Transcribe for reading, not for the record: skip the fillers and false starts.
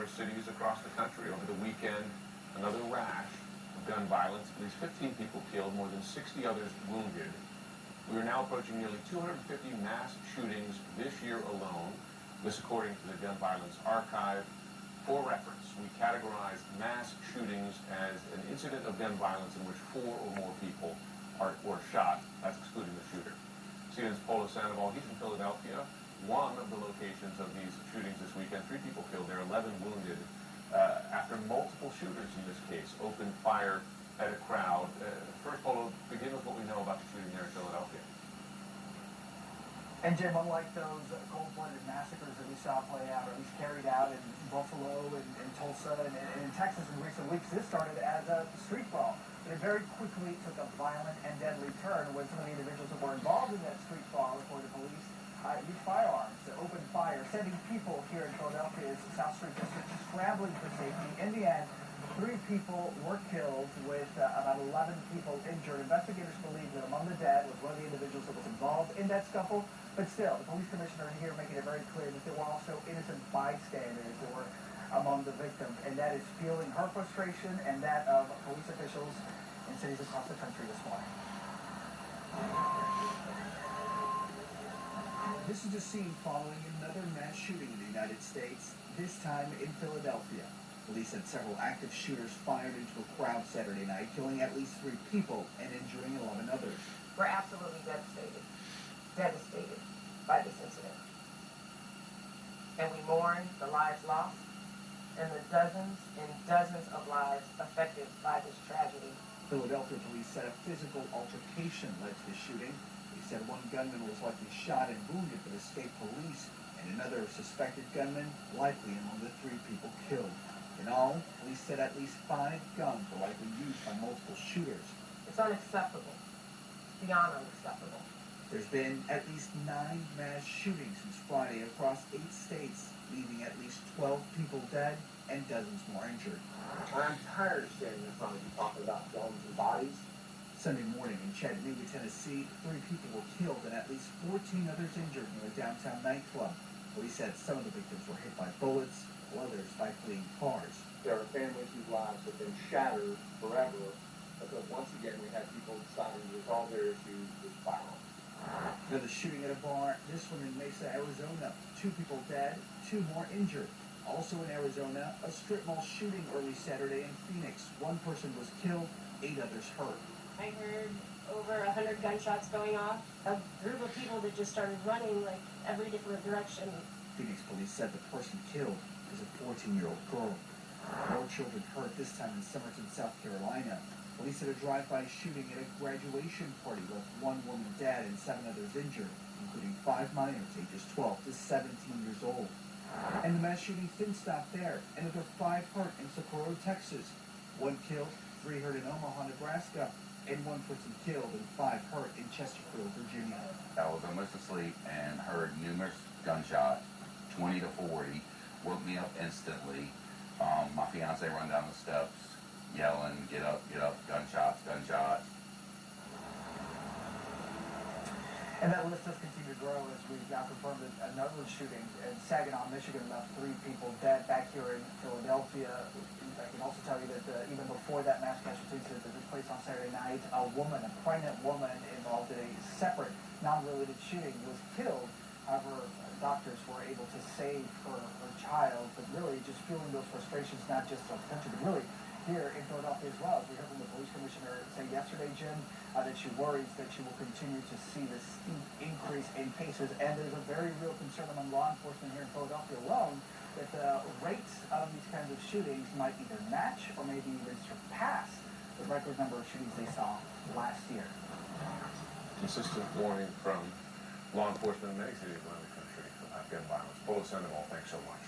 numerous cities across the country. Over the weekend, another rash of gun violence. At least 15 people killed, more than 60 others wounded. We are now approaching nearly 250 mass shootings this year alone. This according to the Gun Violence Archive. For reference, we categorize mass shootings as an incident of gun violence in which 4 or more people were shot. That's excluding the shooter. CNN's Polo Sandoval, he's in Philadelphia. One of the locations of these shootings this weekend, 3 people killed there, 11 wounded, after multiple shooters in this case opened fire at a crowd. First, Polo, begin with what we know about the shooting there in Philadelphia. And Jim, unlike those cold-blooded massacres that we saw play out, or at least carried out in Buffalo and Tulsa and in Texas in recent weeks, this started as a street brawl. But it very quickly took a violent and deadly turn when some of the individuals that were involved in that street brawl, according to police, used firearms to open fire, sending people here in Philadelphia's South Street District scrambling for safety. In the end, 3 people were killed with about 11 people injured. Investigators believe that among the dead was one of the individuals that was involved in that scuffle. But still, the police commissioner here making it very clear that there were also innocent bystanders that were among the victims. And that is fueling her frustration and that of police officials in cities across the country this morning. This is a scene following another mass shooting in the United States, this time in Philadelphia. Police said several active shooters fired into a crowd Saturday night, killing at least 3 people and injuring 11 others. We're absolutely devastated by this incident. And we mourn the lives lost and the dozens and dozens of lives affected by this tragedy. Philadelphia police said a physical altercation led to the shooting. They said one gunman was likely shot and wounded but escaped police, and another suspected gunman likely among the 3 people killed. In all, police said at least 5 guns were likely used by multiple shooters. It's unacceptable. It's beyond unacceptable. There's been at least 9 mass shootings since Friday across 8 states, leaving at least 12 people dead and dozens more injured. I'm tired of standing in front of you talking about guns and bodies. Sunday morning in Chattanooga, Tennessee, 3 people were killed and at least 14 others injured near a downtown nightclub. Police said some of the victims were hit by bullets, while others by fleeing cars. There are families whose lives have been shattered forever because once again we had people deciding to resolve their issues with violence. Another shooting at a bar, this one in Mesa, Arizona. 2 people dead, 2 more injured. Also in Arizona, a strip mall shooting early Saturday in Phoenix. 1 person was killed, 8 others hurt. I heard over 100 gunshots going off. A group of people that just started running like every different direction. Phoenix police said the person killed was a 14-year-old girl. More children hurt, this time in Somerton, South Carolina. Police said a drive-by shooting at a graduation party left 1 woman dead and 7 others injured, including 5 minors ages 12 to 17 years old. And the mass shootings didn't stop there. Another 5 hurt in Socorro, Texas. 1 killed, 3 hurt in Omaha, Nebraska, and 1 person killed and 5 hurt in Chesterfield, Virginia. I was almost asleep and heard numerous gunshots, 20 to 40, woke me up instantly. My fiance run down the steps, yelling, get up, gunshots, gunshots. And that list does continue to grow as we've now confirmed that another shooting in Saginaw, Michigan, left 3 people dead back here in Philadelphia. I can also tell you that even before that mass casualty incident that took place on Saturday night, a pregnant woman involved in a separate, non-related shooting was killed. However, doctors were able to save her child, but really just fueling those frustrations, not just of the country, but really here in Philadelphia as well. As we heard from the police commissioner say yesterday, Jim, that she worries that she will continue to see this steep increase in cases, and there's a very real concern among law enforcement here in Philadelphia alone that the rates of these kinds of shootings might either match or maybe even surpass the record number of shootings they saw last year. Consistent warning from law enforcement in many cities around the country about gun violence. Polo Sandoval, thanks so much.